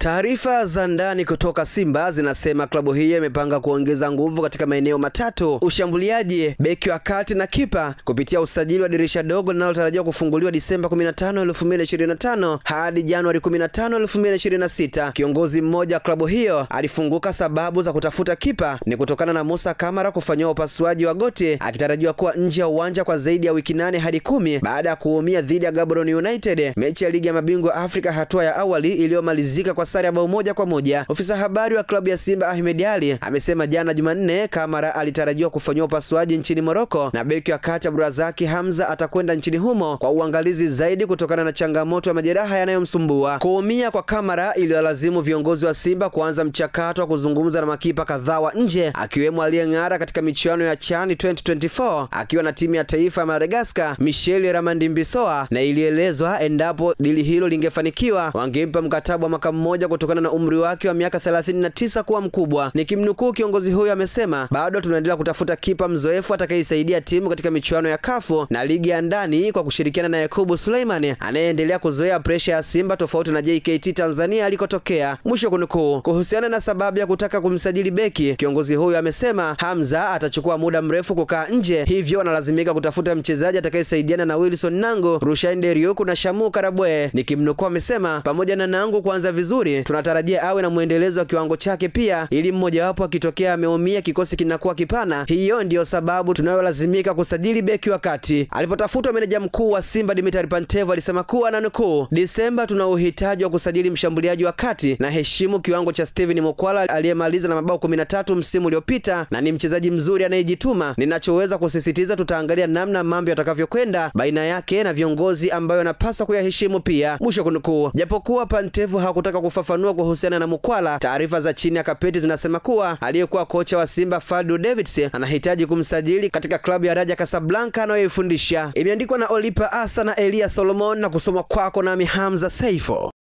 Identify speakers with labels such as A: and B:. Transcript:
A: Taarifa za ndani kutoka Simba zinasema klabu hiyo imepanga kuongeza nguvu katika maeneo matatu: ushambuliaji, beki wa kati na kipa, kupitia usajili wa dirisha dogo linalotarajiwa kufunguliwa Disemba 15, 2025 hadi Januari 15, 2026. Kiongozi mmoja wa klabu hiyo alifunguka sababu za kutafuta kipa ni kutokana na Musa Kamara kufanyiwa upasuaji wa goti, akitarajiwa kuwa nje ya uwanja kwa zaidi ya wiki 8 hadi 10 baada ya kuumia dhidi ya Gaborone United, mechi ya ligi ya mabingwa Afrika hatua ya awali iliyomalizika kwa sare ya bao 1-1. Ofisa habari wa klabu ya Simba Ahmed Ali amesema jana Jumanne Kamara alitarajiwa kufanywa upasuaji nchini Morocco na beki wa kati Abdurazaki Hamza atakwenda nchini humo kwa uangalizi zaidi kutokana na changamoto ya majeraha yanayomsumbua. Kuumia kwa Kamara iliwalazimu viongozi wa Simba kuanza mchakato wa kuzungumza na makipa kadhaa wa nje, akiwemo aliyeng'ara katika michuano ya CHAN 2024 akiwa na timu ya taifa ya Madagascar Michel Ramandimbisoa, na ilielezwa endapo dili hilo lingefanikiwa wangempa mkataba wa mwaka mmoja kutokana na umri wake wa miaka 39 kuwa mkubwa. Nikimnukuu, kiongozi huyo amesema, bado tunaendelea kutafuta kipa mzoefu atakayesaidia timu katika michuano ya CAF na ligi ya ndani kwa kushirikiana na Yakubu Suleiman anayeendelea kuzoea pressure ya Simba tofauti na JKT Tanzania alikotokea. Mwisho kunukuu. Kuhusiana na sababu ya kutaka kumsajili beki, kiongozi huyo amesema Hamza atachukua muda mrefu kukaa nje, hivyo analazimika kutafuta mchezaji atakayesaidiana na Wilson Nangu, Rushain Derioko na Shamu Karabwe. Nikimnukuu amesema, pamoja na Nangu kuanza vizuri, tunatarajia awe na muendelezo wa kiwango chake pia, ili mmoja wapo akitokea ameumia kikosi kinakuwa kipana. Hiyo ndiyo sababu tunayolazimika kusajili beki wa kati. Alipotafutwa meneja mkuu wa Simba Dimitri Pantev alisema kuwa na nukuu, Disemba tuna uhitaji wa kusajili mshambuliaji wa kati na heshimu kiwango cha Steven Mokwala aliyemaliza na mabao 13 msimu uliopita na ni mchezaji mzuri anayejituma. Ninachoweza kusisitiza, tutaangalia namna mambo yatakavyokwenda baina yake na viongozi ambayo anapaswa kuyaheshimu pia. Mwisho kunukuu. Japokuwa Pantev hakutaka kufafanua kuhusiana na Mokwala, taarifa za chini ya kapeti zinasema kuwa aliyekuwa kocha wa Simba Fadlu Davids anahitaji kumsajili katika klabu ya Raja Casablanca anayoifundisha. Imeandikwa na Olipa Asa na Elia Solomon na kusoma kwako nami Hamza Saifo.